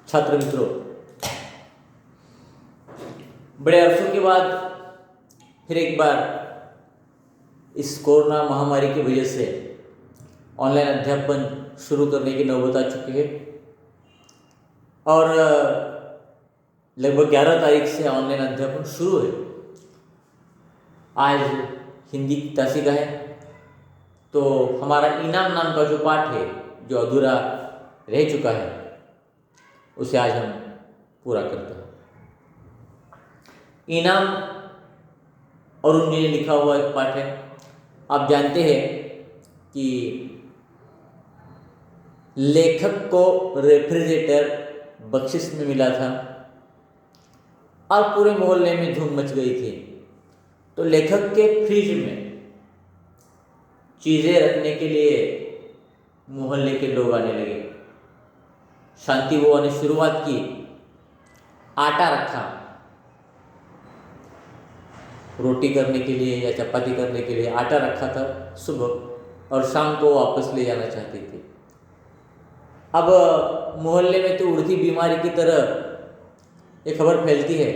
छात्र मित्रों, बड़े अरसों के बाद फिर एक बार इस कोरोना महामारी की वजह से ऑनलाइन अध्यापन शुरू करने की नौबत आ चुकी है और लगभग 11 तारीख से ऑनलाइन अध्यापन शुरू है। आज हिंदी की तासिका है, तो हमारा इनाम नाम का जो पाठ है, जो अधूरा रह चुका है, उसे आज हम पूरा करते हैं। इनाम अरुण जी ने लिखा हुआ एक पाठ है। आप जानते हैं कि लेखक को रेफ्रिजरेटर बख्शिश में मिला था और पूरे मोहल्ले में धूम मच गई थी। तो लेखक के फ्रिज में चीज़ें रखने के लिए मोहल्ले के लोग आने लगे। शांति बुआ ने शुरुआत की, आटा रखा रोटी करने के लिए या चपाती करने के लिए। आटा रखा था सुबह और शाम को वापस ले जाना चाहती थी। अब मोहल्ले में तो उड़ती बीमारी की तरह एक खबर फैलती है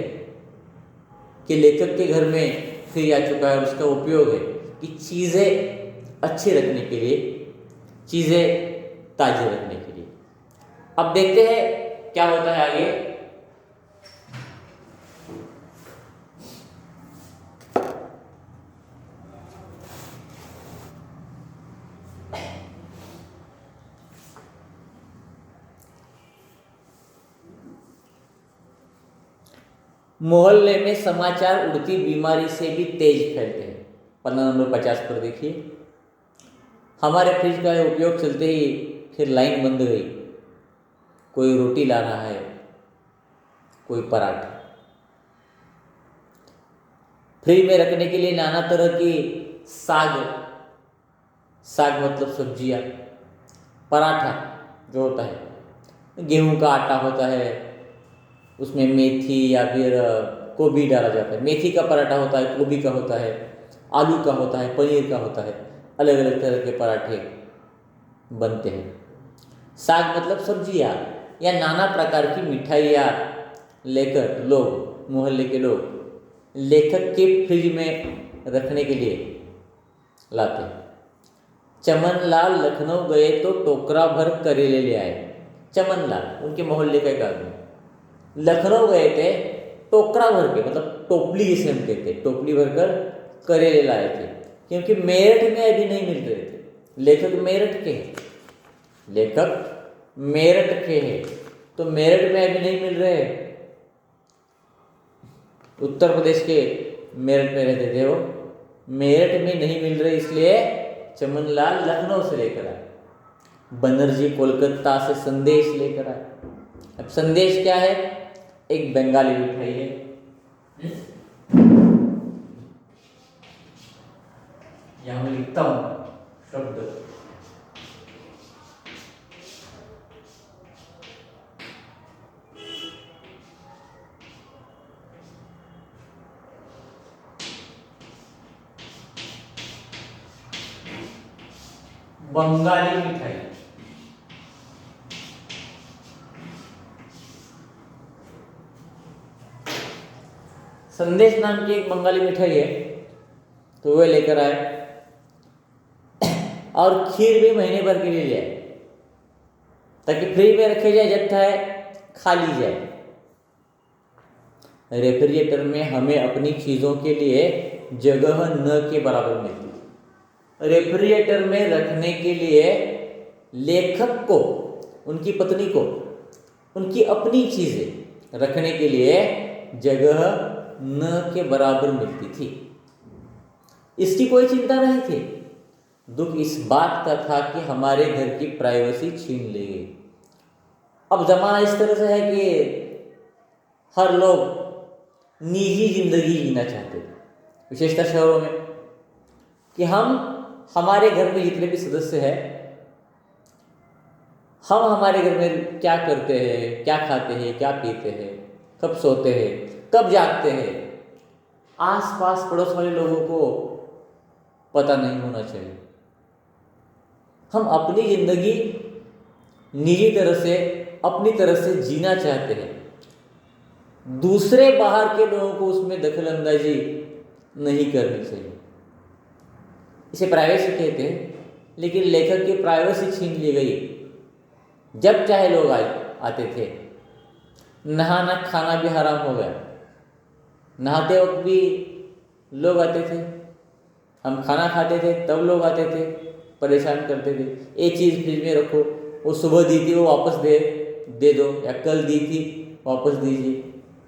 कि लेखक के घर में फ्रिज आ चुका है और उसका उपयोग है कि चीज़ें अच्छी रखने के लिए, चीज़ें ताज़ी रखने के लिए। अब देखते हैं क्या होता है आगे। मोहल्ले में समाचार उड़ती बीमारी से भी तेज फैलते हैं। पन्ना नंबर 50 पर देखिए। हमारे फ्रिज का उपयोग चलते ही फिर लाइन बंद गई। कोई रोटी ला रहा है, कोई पराठा। फ्रिज में रखने के लिए नाना तरह की साग मतलब सब्जियां, पराठा जो होता है गेहूं का आटा होता है, उसमें मेथी या फिर गोभी डाला जाता है। मेथी का पराठा होता है, गोभी का होता है, आलू का होता है, पनीर का होता है। अलग अलग तरह के पराठे बनते हैं। साग मतलब सब्जियाँ या नाना प्रकार की मिठाइयाँ लेकर लोग, मोहल्ले के लोग लेखक के फ्रिज में रखने के लिए लाते हैं। चमनलाल लखनऊ गए तो टोकरा भर करेले ले आए। चमनलाल उनके मोहल्ले का एक आदमी लखनऊ गए थे, टोकरा भर के, मतलब टोपली जिसे हम कहते हैं, टोपली भरकर करेले लाए थे, क्योंकि मेरठ में अभी नहीं मिल रहे थे। लेखक मेरठ के हैं, लेखक मेरठ के हैं, तो मेरठ में अभी नहीं मिल रहे। उत्तर प्रदेश के मेरठ में रहते थे वो, मेरठ में नहीं मिल रहे, इसलिए चमनलाल लखनऊ से लेकर आए। बनर्जी कोलकाता से संदेश लेकर आए। अब संदेश क्या है? एक बंगाली मिठाई है। यहां मैं लिखता हूं शब्द बंगाली मिठाई। संदेश नाम की एक बंगाली मिठाई है, तो वे लेकर आए और खीर भी महीने भर के लिए ले आए, ताकि फ्रिज में रखे जाए, जब है खा ली जाए। रेफ्रिजरेटर में हमें अपनी चीज़ों के लिए जगह न के बराबर मिलती है। रेफ्रिजरेटर में रखने के लिए लेखक को, उनकी पत्नी को, उनकी अपनी चीज़ें रखने के लिए जगह न के बराबर मिलती थी। इसकी कोई चिंता नहीं थी। दुख इस बात का था कि हमारे घर की प्राइवेसी छीन ली गई। अब जमाना इस तरह से है कि हर लोग निजी जिंदगी जीना चाहते हैं, विशेषतः शहरों में, कि हम हमारे घर में जितने भी सदस्य हैं, हम हमारे घर में क्या करते हैं, क्या खाते हैं, क्या पीते हैं, कब सोते हैं, कब जागते हैं, आस-पास पड़ोस वाले लोगों को पता नहीं होना चाहिए। हम अपनी जिंदगी निजी तरह से अपनी तरह से जीना चाहते हैं, दूसरे बाहर के लोगों को उसमें दखल अंदाजी नहीं करनी चाहिए। इसे प्राइवेसी कहते हैं, लेकिन लेखक की प्राइवेसी छीन ली गई। जब चाहे लोग आते थे, नहाना खाना भी हराम हो गया। नहाते वक्त भी लोग आते थे, हम खाना खाते थे तब लोग आते थे, परेशान करते थे। एक चीज़ फ्रिज में रखो, वो सुबह दी थी वो वापस दे दो, या कल दी थी वापस दीजिए,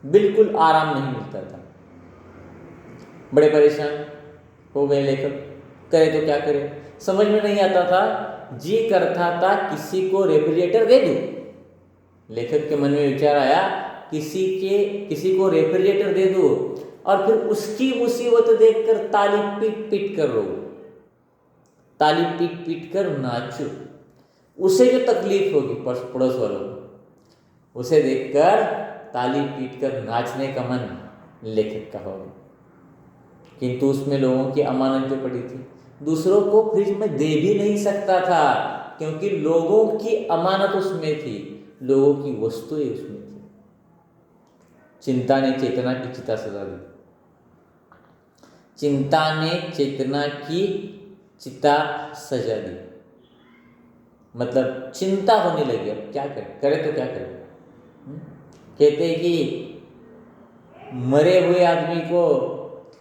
बिल्कुल आराम नहीं मिलता था। बड़े परेशान हो गए लेखक, करे तो क्या करे, समझ में नहीं आता था। जी करता था किसी को रेफ्रिजरेटर दे दूं। लेखक के मन में विचार आया, किसी को रेफ्रिजरेटर दे दूं और फिर उसकी मुसीबत देखकर ताली पीट पीट कर रो, ताली पीट पीट कर नाचूं। उसे जो तकलीफ होगी पड़ोस वालों को, उसे देखकर ताली पीट कर नाचने का मन लेखक का होगा। किंतु उसमें लोगों की अमानत जो पड़ी थी, दूसरों को फ्रिज में दे भी नहीं सकता था, क्योंकि लोगों की अमानत उसमें थी, लोगों की वस्तुएं उसमें थी। चिंता ने चेतना की चिता सजा दी। चिंता ने चेतना की चिता सजा दी, मतलब चिंता होने लगी। अब क्या करे तो क्या करे। कहते हैं कि मरे हुए आदमी को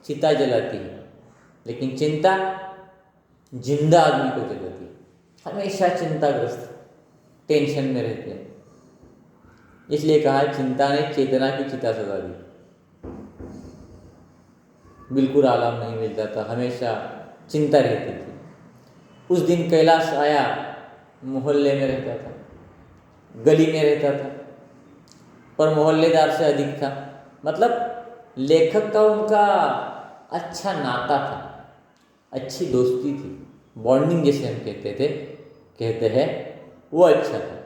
चिता जलाती है, लेकिन चिंता जिंदा आदमी को जलाती है। हमेशा चिंताग्रस्त, टेंशन में रहते हैं। इसलिए कहा चिंता ने चेतना की चिता सजा दी। बिल्कुल आराम नहीं मिलता था, हमेशा चिंता रहती थी। उस दिन कैलाश आया, मोहल्ले में रहता था, गली में रहता था, पर मोहल्लेदार से अधिक था। मतलब लेखक का उनका अच्छा नाता था, अच्छी दोस्ती थी, बॉन्डिंग जैसे हम कहते हैं वो अच्छा था।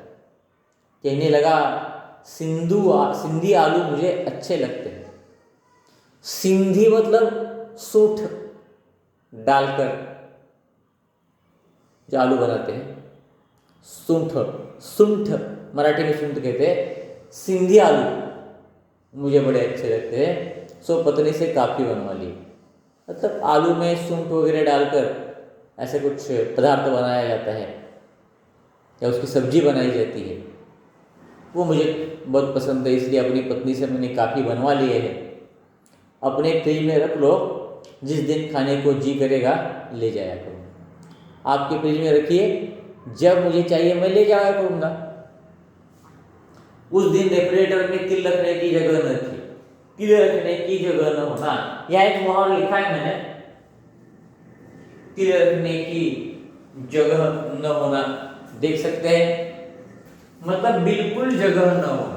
कहने लगा सिंधी आलू मुझे अच्छे लगते हैं। सिंधी मतलब सूंठ डालकर जो आलू बनाते हैं, सूंठ मराठी में सूंठ कहते हैं। सिंधी आलू मुझे बड़े अच्छे लगते हैं, सो पत्नी से काफ़ी बनवा ली। मतलब आलू में सूंठ वगैरह डालकर ऐसे कुछ पदार्थ बनाया जाता है या उसकी सब्जी बनाई जाती है, वो मुझे बहुत पसंद है। इसलिए अपनी पत्नी से मैंने काफ़ी बनवा लिए हैं। अपने फ्रिज में रख लो, जिस दिन खाने को जी करेगा ले जाया करो। आपके फ्रिज में रखिए, जब मुझे चाहिए मैं ले जाया करूँगा। उस दिन रेफ्रिजरेटर में तिल रखने की जगह न थी, तिल रखने की जगह न होना। यह एक मुहावरा लिखा है मैंने, तिल रखने की जगह न होना, देख सकते हैं, मतलब बिल्कुल जगह न होना।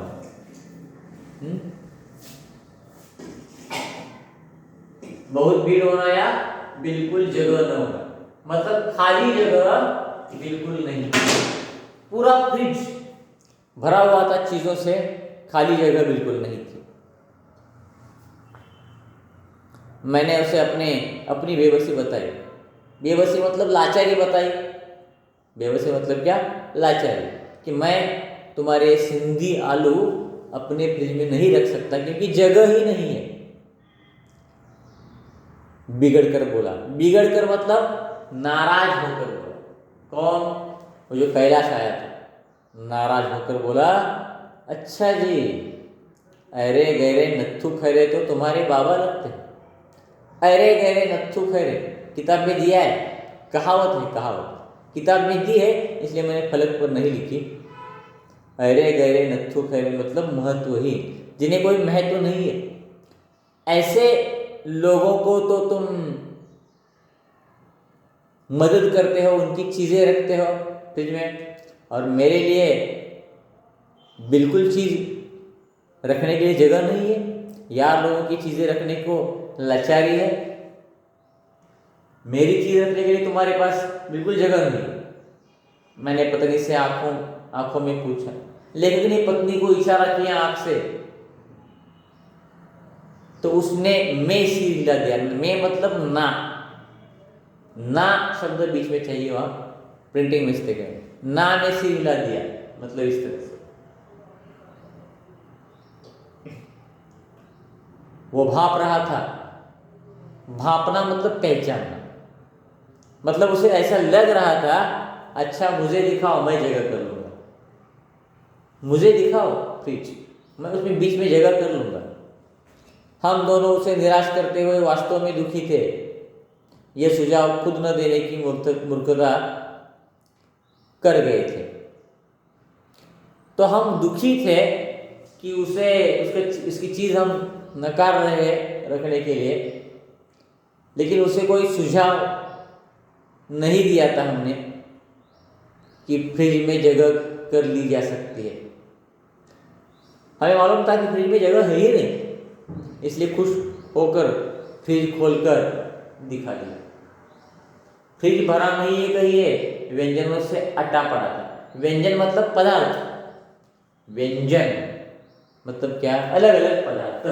बहुत भीड़ होना या बिल्कुल जगह न होना, मतलब खाली जगह बिल्कुल नहीं। पूरा फ्रिज भरा हुआ था चीजों से, खाली जगह बिल्कुल नहीं थी। मैंने उसे अपनी बेबसी बताई। बेबसी मतलब लाचारी बताई। बेबसी मतलब क्या? लाचारी, कि मैं तुम्हारे सिंधी आलू अपने फ्रिज में नहीं रख सकता क्योंकि जगह ही नहीं है। बिगड़ कर बोला। बिगड़ कर मतलब नाराज होकर बोला। कौन? वो जो कैलाश आया था, नाराज होकर बोला, अच्छा जी, अरे गहरे नत्थु खैरे तो तुम्हारे बाबा लगते हैं। अरे गहरे नत्थु खैरे किताब में दिया है, कहावत है, कहावत किताब में दी है, इसलिए मैंने फलक पर नहीं लिखी। अरे गहरे नत्थु खैरे मतलब महत्वहीन, जिन्हें कोई महत्व नहीं है, ऐसे लोगों को तो तुम मदद करते हो, उनकी चीज़ें रखते हो फ्रिज में, और मेरे लिए बिल्कुल चीज़ रखने के लिए जगह नहीं है। यार, लोगों की चीज़ें रखने को लाचारी है, मेरी चीज़ रखने के लिए तुम्हारे पास बिल्कुल जगह नहीं। मैंने पत्नी से आंखों में पूछा। लेखक ने पत्नी को इशारा किया आंख से, तो उसने मैं सिर हिला दिया। मैं मतलब ना शब्द बीच में चाहिए, वहां प्रिंटिंग मिस्टेक है। ना में सिर हिला दिया, मतलब इस तरह से। वो भाप रहा था। भापना मतलब पहचानना, मतलब उसे ऐसा लग रहा था, अच्छा मुझे दिखाओ मैं जगह कर लूँगा, मुझे दिखाओ फ्रिज, मैं उसमें बीच में जगह कर लूँगा। हम दोनों उसे निराश करते हुए वास्तव में दुखी थे। ये सुझाव खुद न देने की मूर्खता कर गए थे। तो हम दुखी थे कि उसकी चीज़ हम नकार रहे रखने के लिए, लेकिन उसे कोई सुझाव नहीं दिया था हमने कि फ्रिज में जगह कर ली जा सकती है। हमें मालूम था कि फ्रिज में जगह है ही नहीं, इसलिए खुश होकर फ्रिज खोलकर दिखा दिया। फ्रिज भरा नहीं है कहिए, व्यंजनों से अटा पड़ा था। व्यंजन मतलब पदार्थ, व्यंजन मतलब क्या, अलग अलग पदार्थ।